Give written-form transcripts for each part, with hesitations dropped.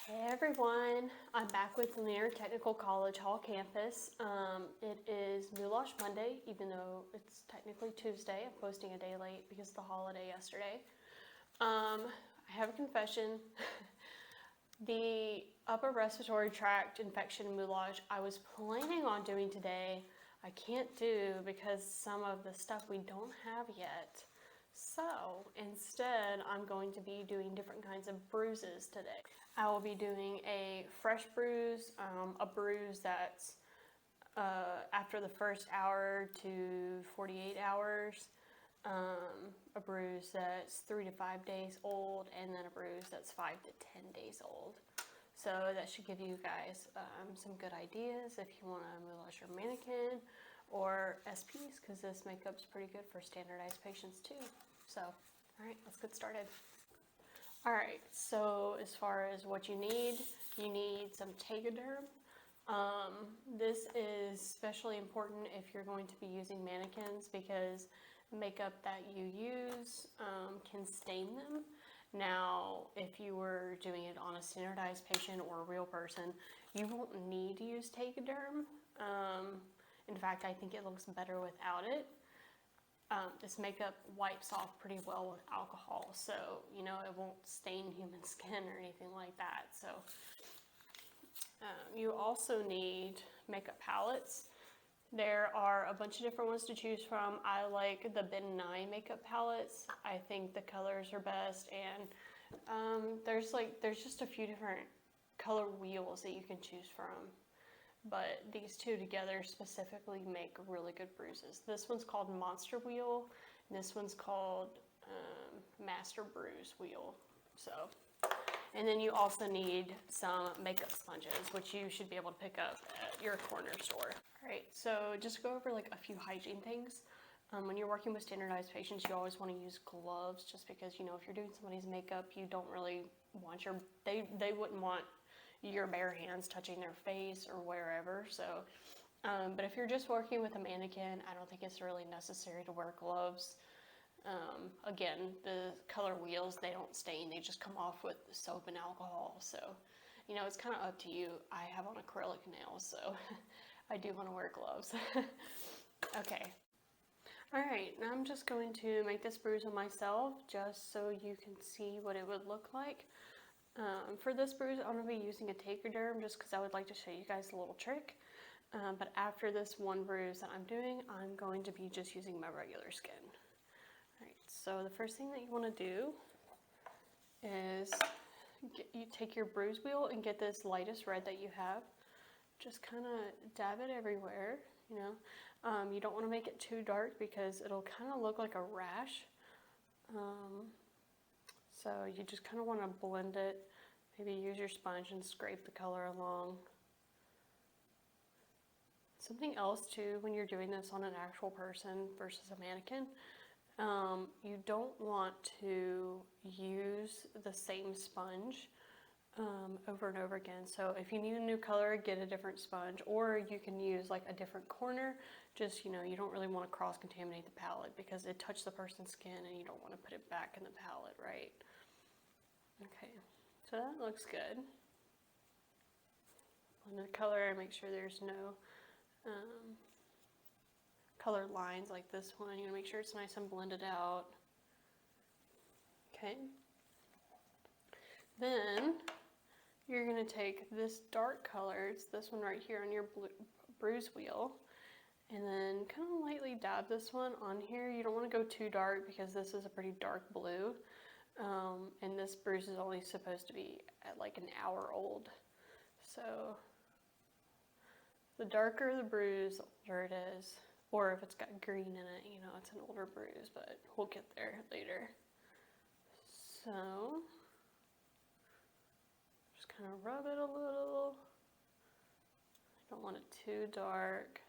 Hey everyone, I'm back with Lanier Technical College Hall campus. It is Moulash Monday, even though it's technically Tuesday. I'm posting a day late because of the holiday yesterday. I have a confession. The upper respiratory tract infection moulage I was planning on doing today, I can't do because some of the stuff we don't have yet. So instead, I'm going to be doing different kinds of bruises today. I will be doing a fresh bruise, a bruise that's after the first hour to 48 hours, a bruise that's 3 to 5 days old, and then a bruise that's 5 to 10 days old. So that should give you guys some good ideas if you want to moulage your mannequin or SPs, because this makeup's pretty good for standardized patients too. So, all right, let's get started. All right, so as far as what you need some Tegaderm. This is especially important if you're going to be using mannequins because makeup that you use can stain them. Now, if you were doing it on a standardized patient or a real person, you won't need to use Tegaderm. In fact, I think it looks better without it. This makeup wipes off pretty well with alcohol, so it won't stain human skin or anything like that. So you also need makeup palettes. There are a bunch of different ones to choose from. I like the Ben Nye makeup palettes. I think the colors are best, and there's just a few different color wheels that you can choose from. But these two together specifically make really good bruises. This one's called Monster Wheel, and this one's called Master Bruise Wheel. So, and then you also need some makeup sponges, which you should be able to pick up at your corner store. All right, so just go over like a few hygiene things. When you're working with standardized patients, you always want to use gloves, just because if you're doing somebody's makeup, you don't really want they wouldn't want your bare hands touching their face or wherever. So, but if you're just working with a mannequin, I don't think it's really necessary to wear gloves. Again, the color wheels, they don't stain, they just come off with soap and alcohol. So, it's kind of up to you. I have on acrylic nails, so I do want to wear gloves. Okay. All right, now I'm just going to make this bruise on myself just so you can see what it would look like. For this bruise, I'm going to be using a Tegaderm just because I would like to show you guys a little trick. But after this one bruise that I'm doing, I'm going to be just using my regular skin. All right, so the first thing that you want to do is you take your bruise wheel and get this lightest red that you have. Just kind of dab it everywhere, you don't want to make it too dark because it'll kind of look like a rash. So you just kind of want to blend it, maybe use your sponge and scrape the color along. Something else too, when you're doing this on an actual person versus a mannequin, you don't want to use the same sponge over and over again. So if you need a new color, get a different sponge, or you can use like a different corner. Just, you don't really want to cross-contaminate the palette because it touched the person's skin and you don't want to put it back in the palette, right? Okay, so that looks good. Blend the color and make sure there's no colored lines like this one. You want to make sure it's nice and blended out. Okay. Then you're going to take this dark color, it's this one right here on your bruise wheel, and then kind of lightly dab this one on here. You don't want to go too dark because this is a pretty dark blue, and this bruise is only supposed to be at like an hour old. So the darker the bruise, the older it is, or if it's got green in it, it's an older bruise, but we'll get there later. So just kind of rub it a little. I don't want it too dark.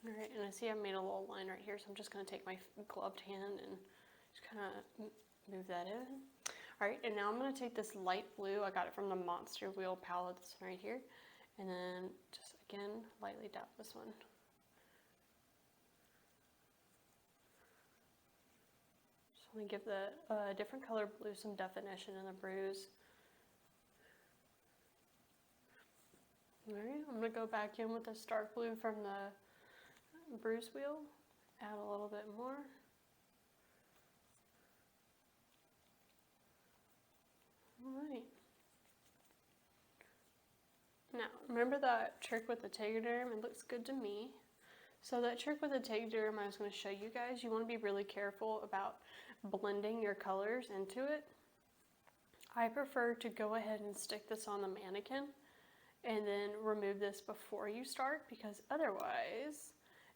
All right, and I see I made a little line right here, so I'm just going to take my gloved hand and just kind of move that in. All right, and now I'm going to take this light blue. I got it from the Monster Wheel palette, this one right here, and then just again lightly dab this one. Just want to give the different color blue some definition in the bruise. Alright, I'm going to go back in with this dark blue from the bruise wheel, add a little bit more. Alright. Now, remember that trick with the tegaderm? It looks good to me. So that trick with the tegaderm I was going to show you guys, you want to be really careful about blending your colors into it. I prefer to go ahead and stick this on the mannequin and then remove this before you start, because otherwise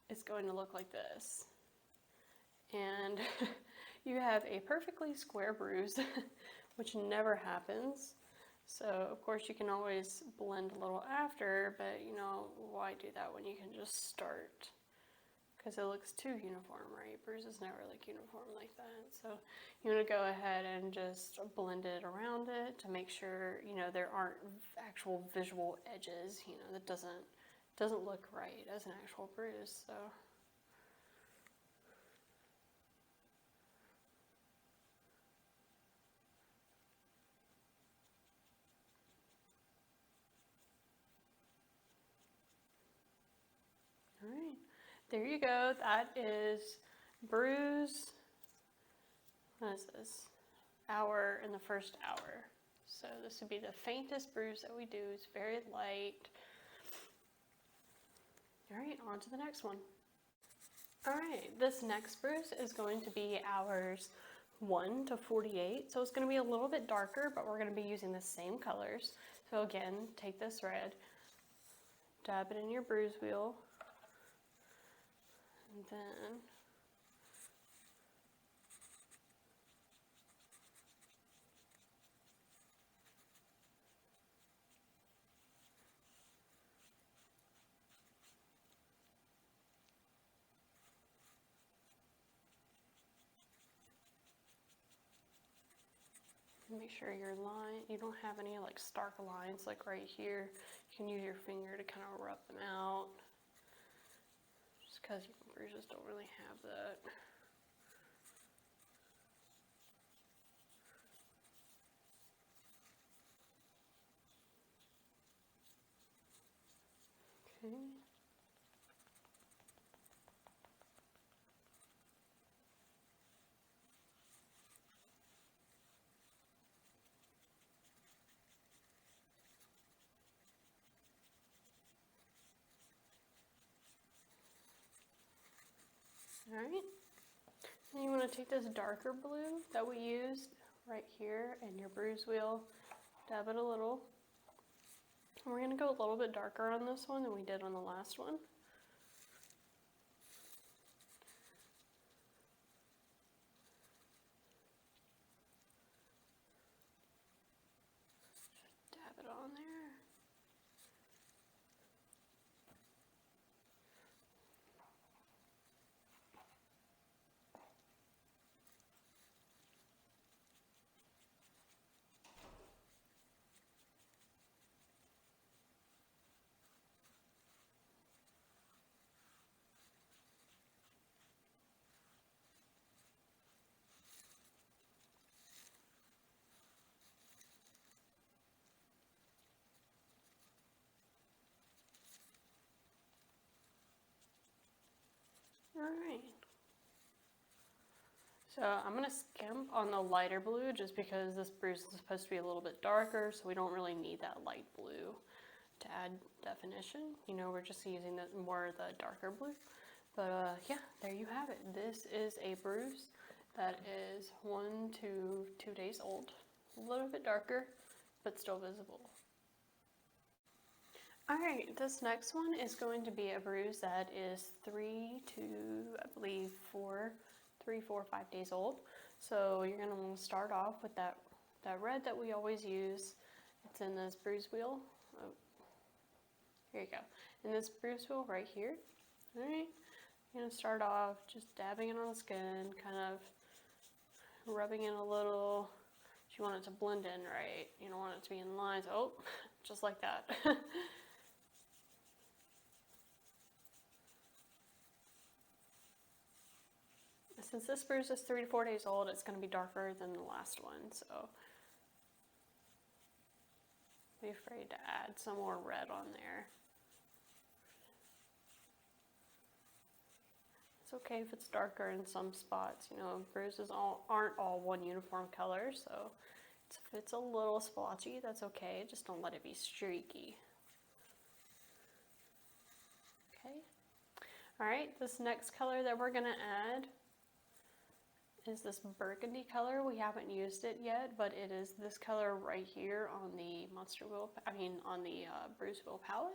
it's going to look like this. And you have a perfectly square bruise, which never happens. So of course you can always blend a little after, but you know, why do that when you can just start? Because it looks too uniform, right? Bruises never look uniform like that. So you want to go ahead and just blend it around it to make sure, you know, there aren't actual visual edges, you know, that doesn't look right as an actual bruise. So all right, there you go. That is bruise. What is this? Hour in the first hour. So this would be the faintest bruise that we do. It's very light. All right, on to the next one. All right, this next bruise is going to be hours 1 to 48. So it's going to be a little bit darker, but we're going to be using the same colors. So again, take this red, dab it in your bruise wheel, and then make sure your line, you don't have any like stark lines like right here. You can use your finger to kind of rub them out, just because bruises don't really have that. Okay. All right. And you want to take this darker blue that we used right here and your bruise wheel, dab it a little. And we're going to go a little bit darker on this one than we did on the last one. Dab it on there. Alright. So I'm going to skimp on the lighter blue just because this bruise is supposed to be a little bit darker, so we don't really need that light blue to add definition. You know, we're just using the more the darker blue. But yeah, there you have it. This is a bruise that is 1 to 2 days old. A little bit darker, but still visible. Alright, this next one is going to be a bruise that is 3 to, I believe, 4, 5 days old. So you're going to want to start off with that red that we always use. It's in this bruise wheel. Oh, here you go. In this bruise wheel right here. Alright, you're going to start off just dabbing it on the skin, kind of rubbing it a little. You want it to blend in right. You don't want it to be in lines. Oh, just like that. Since this bruise is 3 to 4 days old, it's going to be darker than the last one. So be afraid to add some more red on there. It's okay if it's darker in some spots. You know, bruises aren't all one uniform color, so if it's a little splotchy, that's okay. Just don't let it be streaky. Okay. All right, this next color that we're gonna add is this burgundy color. We haven't used it yet, but it is this color right here on the on the Bruise Wheel palette.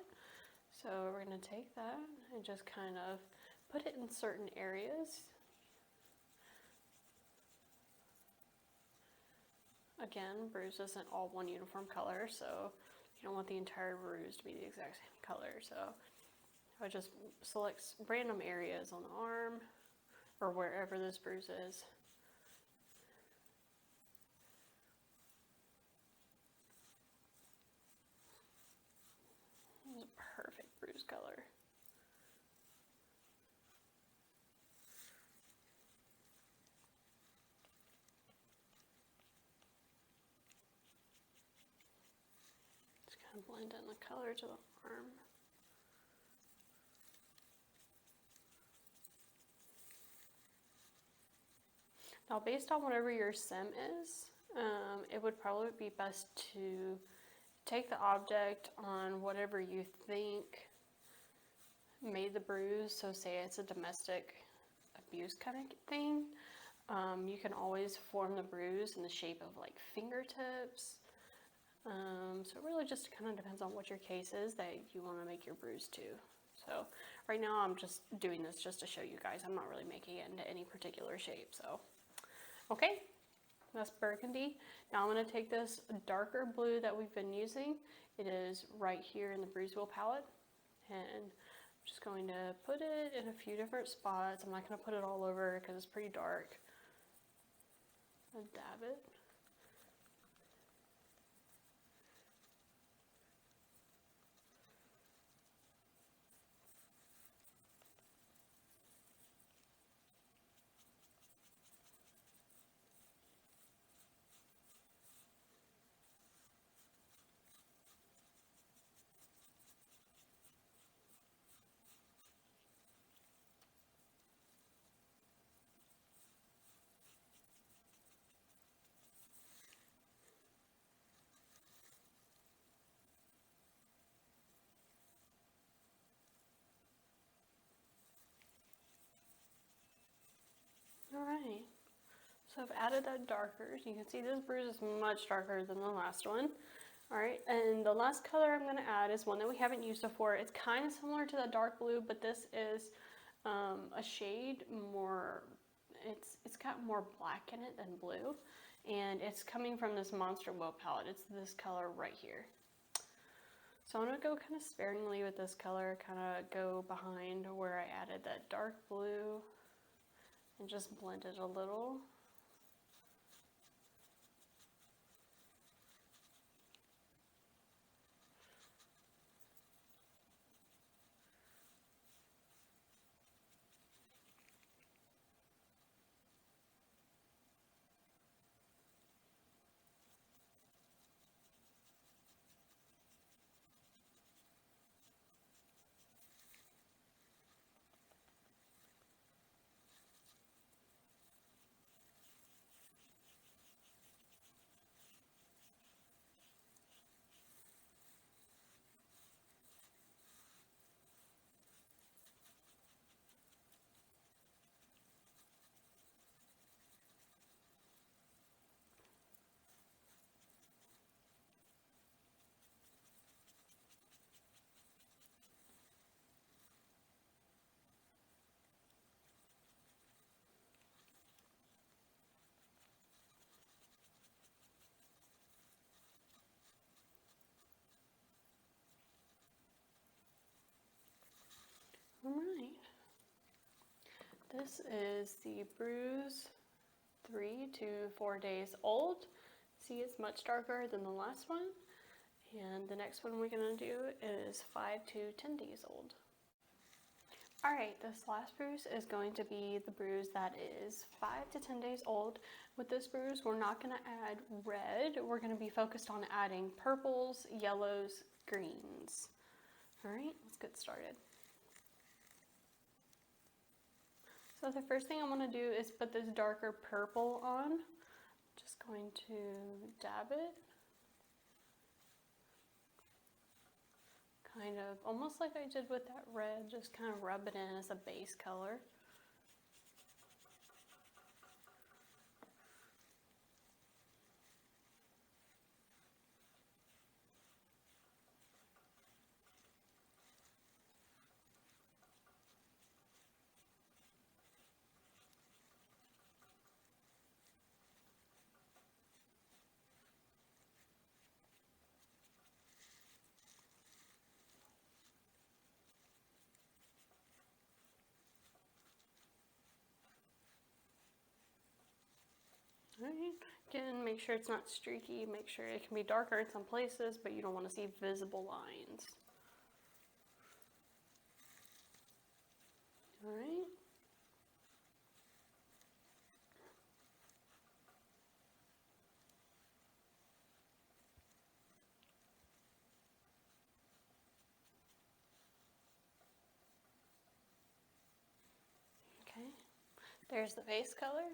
So we're gonna take that and just kind of put it in certain areas. Again, bruise isn't all one uniform color, so you don't want the entire bruise to be the exact same color. So I just select random areas on the arm or wherever this bruise is. This is a perfect bruise color. Just kind of blend in the color to the arm. Now, based on whatever your sim is, it would probably be best to take the object on whatever you think made the bruise. So say it's a domestic abuse kind of thing. You can always form the bruise in the shape of like fingertips. So it really just kind of depends on what your case is that you want to make your bruise to. So right now I'm just doing this just to show you guys. I'm not really making it into any particular shape. So, okay, that's burgundy. Now I'm going to take this darker blue that we've been using. It is right here in the Bruise Wheel palette. And I'm just going to put it in a few different spots. I'm not going to put it all over because it's pretty dark. I'll dab it. Alright, so I've added that darker. You can see this bruise is much darker than the last one. Alright, and the last color I'm going to add is one that we haven't used before. It's kind of similar to that dark blue, but this is a shade more, it's got more black in it than blue. And it's coming from this Monster Wheel palette. It's this color right here. So I'm going to go kind of sparingly with this color, kind of go behind where I added that dark blue and just blend it a little. Alright, this is the Bruise 3 to 4 days old. See, it's much darker than the last one. And the next one we're going to do is 5 to 10 days old. Alright, this last bruise is going to be the bruise that is 5 to 10 days old. With this bruise, we're not going to add red. We're going to be focused on adding purples, yellows, greens. Alright, let's get started. So the first thing I want to do is put this darker purple on. Just going to dab it. Kind of, almost like I did with that red, just kind of rub it in as a base color. Alright, again, make sure it's not streaky, make sure it can be darker in some places, but you don't want to see visible lines. Alright. Okay, there's the base color.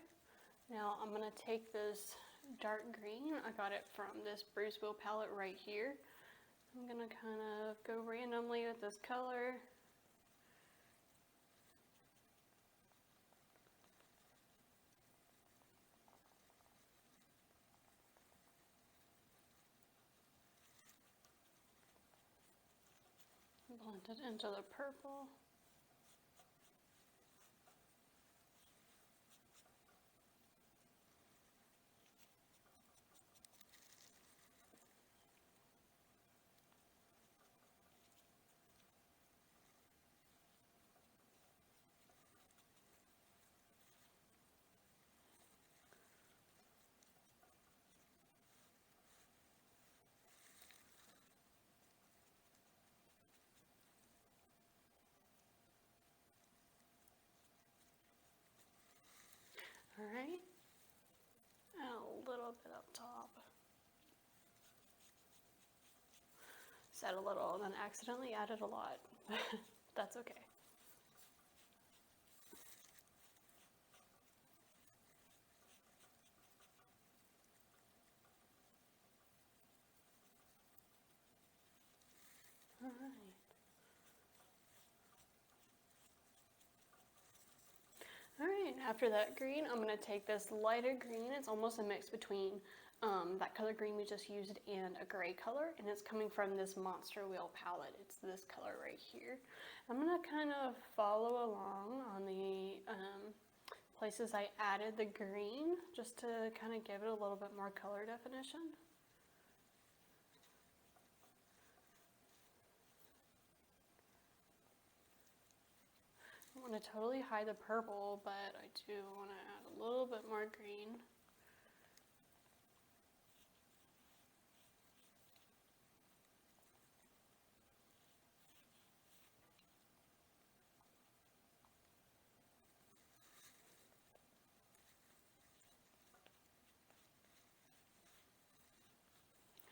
Now I'm going to take this dark green, I got it from this Bruises palette right here. I'm going to kind of go randomly with this color. Blend it into the purple. Alright, a little bit up top. Said a little and then accidentally added a lot. That's okay. Alright. Alright, after that green, I'm going to take this lighter green. It's almost a mix between that color green we just used and a gray color, and it's coming from this Monster Wheel palette. It's this color right here. I'm going to kind of follow along on the places I added the green, just to kind of give it a little bit more color definition. I want to totally hide the purple, but I do want to add a little bit more green.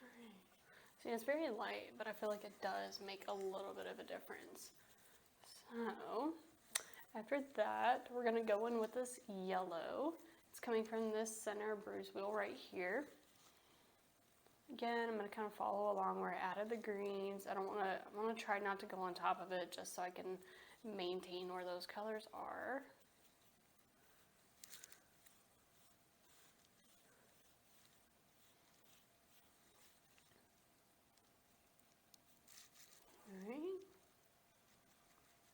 Alright. See, it's very light, but I feel like it does make a little bit of a difference. So, after that, we're going to go in with this yellow. It's coming from this center bruise wheel right here. Again, I'm going to kind of follow along where I added the greens. I want to try not to go on top of it just so I can maintain where those colors are. Alright.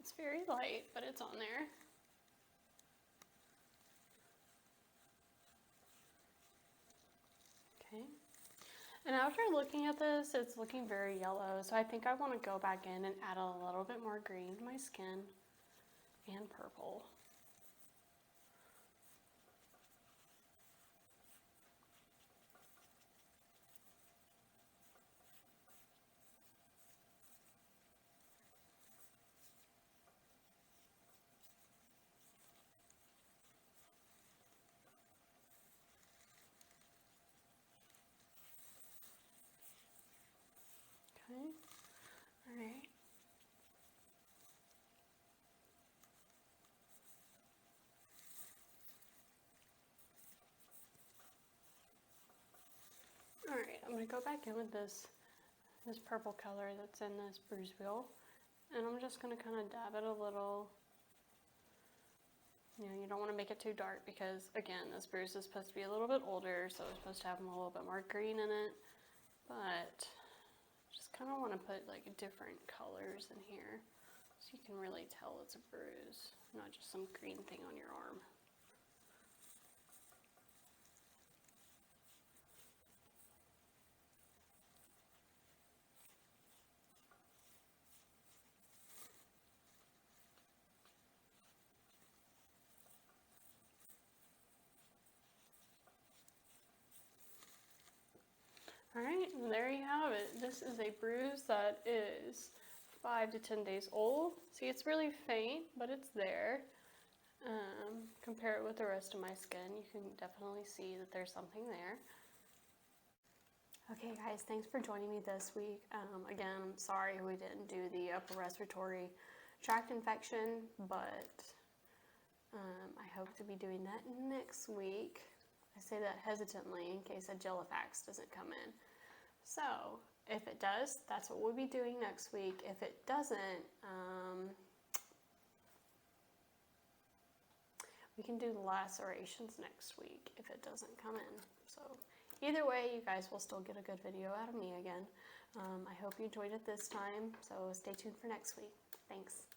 It's very light, but it's on there. Okay. And after looking at this, it's looking very yellow, so I think I want to go back in and add a little bit more green to my skin and purple. Okay. All right. All right, I'm gonna go back in with this purple color that's in this bruise wheel, and I'm just gonna kind of dab it a little. You know, you don't want to make it too dark because, again, this bruise is supposed to be a little bit older, so it's supposed to have a little bit more green in it. But just kind of want to put like different colors in here so you can really tell it's a bruise, not just some green thing on your arm. All right, and there you have it. This is a bruise that is 5 to 10 days old. See, it's really faint, but it's there. Compare it with the rest of my skin, you can definitely see that there's something there. Okay guys, thanks for joining me this week. Again, I'm sorry we didn't do the upper respiratory tract infection, but I hope to be doing that next week. I say that hesitantly in case a Jellifax doesn't come in. So, if it does, that's what we'll be doing next week. If it doesn't, we can do lacerations next week if it doesn't come in. So, either way, you guys will still get a good video out of me again. I hope you enjoyed it this time, so stay tuned for next week. Thanks.